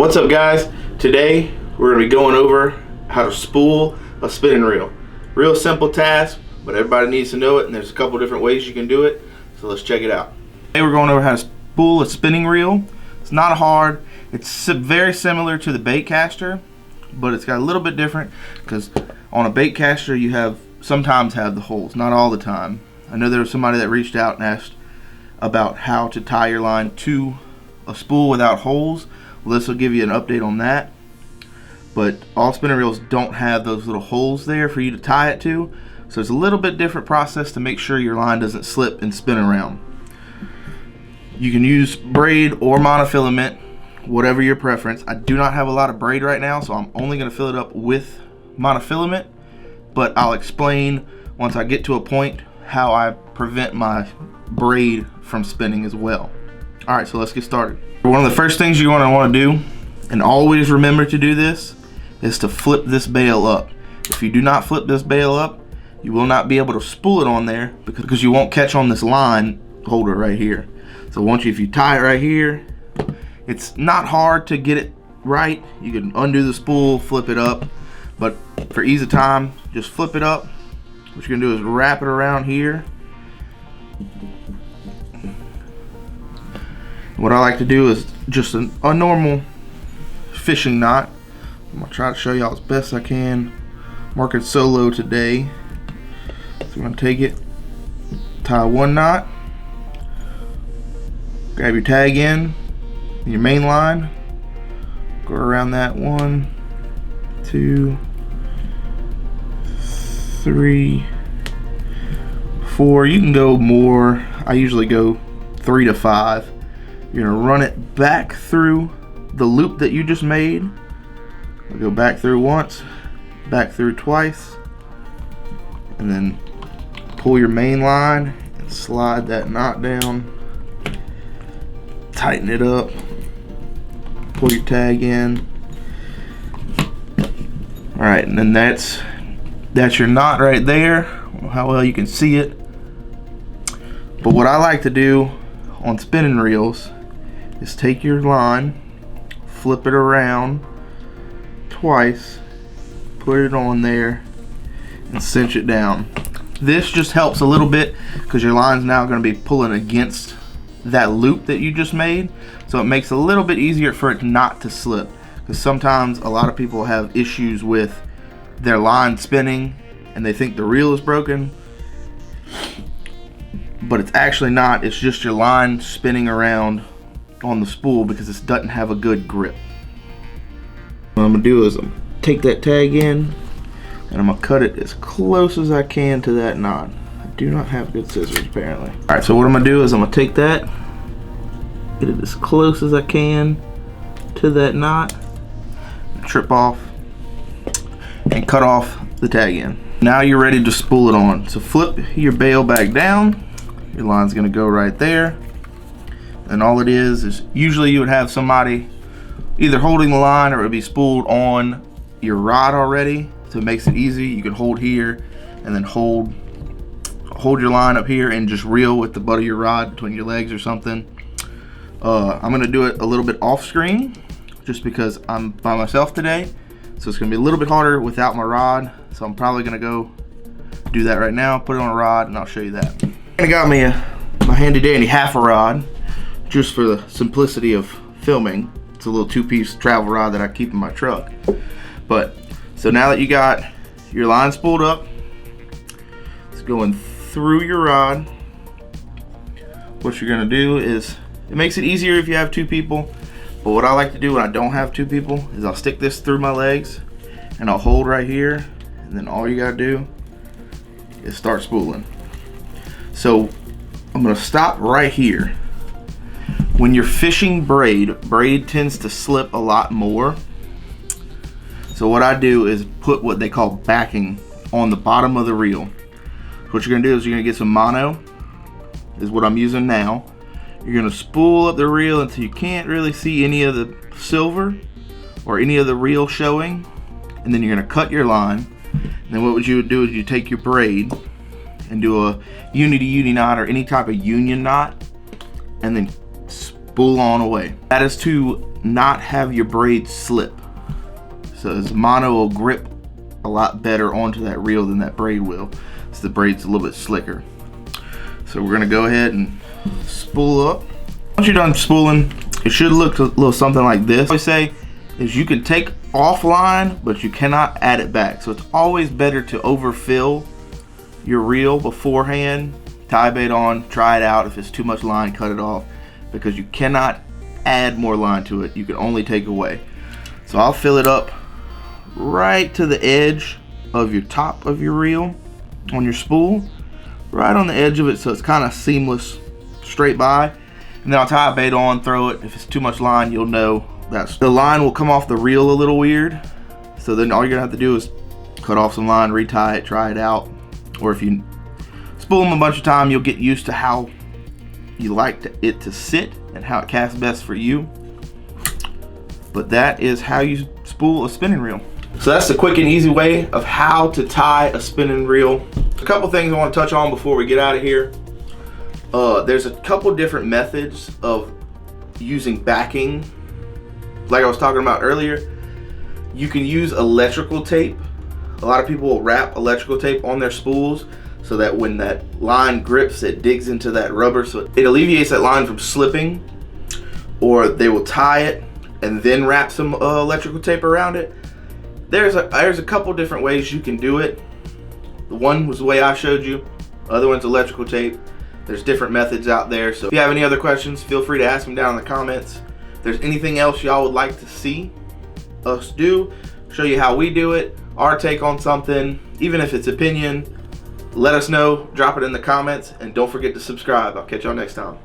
what's up guys? Today we're going to be going over how to spool a spinning reel. Real simple task, but everybody needs to know it, and there's a couple different ways you can do it, so let's check it out. Today we're going over how to spool a spinning reel. It's not hard. It's very similar to the bait caster, but it's got a little bit different because on a bait caster you sometimes have the holes, not all the time. I know there was somebody that reached out and asked about how to tie your line to a spool without holes. Well, this will give you an update on that. But all spinning reels don't have those little holes there for you to tie it to, so it's a little bit different process to make sure your line doesn't slip and spin around. You can use braid or monofilament, whatever your preference. I do not have a lot of braid right now, so I'm only going to fill it up with monofilament, but I'll explain once I get to a point how I prevent my braid from spinning as well. Alright, so let's get started. One of the first things you're going to want to do, and always remember to do this, is to flip this bail up. If you do not flip this bail up, you will not be able to spool it on there because you won't catch on this line holder right here. So if you tie it right here, it's not hard to get it right. You can undo the spool, flip it up, but for ease of time, just flip it up. What you're going to do is wrap it around here. What I like to do is just a normal fishing knot. I'm going to try to show y'all as best I can. I'm working solo today. So I'm going to take it, tie one knot, grab your tag in, your main line, go around that 1, 2, 3, 4. You can go more. I usually go 3 to 5. You're gonna run it back through the loop that you just made. I'll go back through once, back through twice, and then pull your main line and slide that knot down. Tighten it up. Pull your tag in. All right, and then that's your knot right there. I don't know how well you can see it, but what I like to do on spinning reels is take your line, flip it around twice, put it on there, and cinch it down. This just helps a little bit because your line's now going to be pulling against that loop that you just made, so it makes it a little bit easier for it not to slip, because sometimes a lot of people have issues with their line spinning and they think the reel is broken, but it's actually not. It's just your line spinning around on the spool because it doesn't have a good grip. What I'm gonna do is take that tag in and I'm gonna cut it as close as I can to that knot. I do not have good scissors apparently. Alright, so what I'm gonna do is I'm gonna take that, get it as close as I can to that knot, trip off, and cut off the tag in. Now you're ready to spool it on. So flip your bail back down. Your line's gonna go right there. And all it is usually you would have somebody either holding the line or it would be spooled on your rod already. So it makes it easy. You can hold here and then hold your line up here and just reel with the butt of your rod between your legs or something. I'm gonna do it a little bit off screen just because I'm by myself today. So it's gonna be a little bit harder without my rod. So I'm probably gonna go do that right now, put it on a rod, and I'll show you that. I got me my handy dandy half a rod just for the simplicity of filming. It's a little 2-piece travel rod that I keep in my truck. But so now that you got your line spooled up, it's going through your rod. What you're gonna do is, it makes it easier if you have 2 people, but what I like to do when I don't have 2 people is I'll stick this through my legs and I'll hold right here, and then all you gotta do is start spooling. So I'm gonna stop right here. When you're fishing braid tends to slip a lot more. So what I do is put what they call backing on the bottom of the reel. What you're gonna do is you're gonna get some mono, is what I'm using now. You're gonna spool up the reel until you can't really see any of the silver or any of the reel showing, and then you're gonna cut your line. And then what you would do is you take your braid and do a uni knot or any type of union knot, and then spool on away. That is to not have your braid slip. So this mono will grip a lot better onto that reel than that braid will. So the braid's a little bit slicker. So we're gonna go ahead and spool up. Once you're done spooling, it should look a little something like this. What I say is you can take off line, but you cannot add it back. So it's always better to overfill your reel beforehand. Tie bait on, try it out. If it's too much line, cut it off, because you cannot add more line to it. You can only take away. So I'll fill it up right to the edge of your top of your reel on your spool, right on the edge of it, so it's kind of seamless straight by. And then I'll tie a bait on, throw it. If it's too much line, you'll know that the line will come off the reel a little weird. So then all you're gonna have to do is cut off some line, retie it, try it out. Or if you spool them a bunch of time, you'll get used to how you like it to sit and how it casts best for you. But that is how you spool a spinning reel. So that's the quick and easy way of how to tie a spinning reel. A couple things I want to touch on before we get out of here. There's a couple different methods of using backing. Like I was talking about earlier, you can use electrical tape. A lot of people will wrap electrical tape on their spools so that when that line grips, it digs into that rubber, so it alleviates that line from slipping. Or they will tie it and then wrap some electrical tape around it. There's a couple different ways you can do it. The one was the way I showed you. The other one's electrical tape. There's different methods out there. So if you have any other questions, feel free to ask them down in the comments. If there's anything else y'all would like to see us do, show you how we do it, our take on something, even if it's opinion, let us know, drop it in the comments, and don't forget to subscribe. I'll catch y'all next time.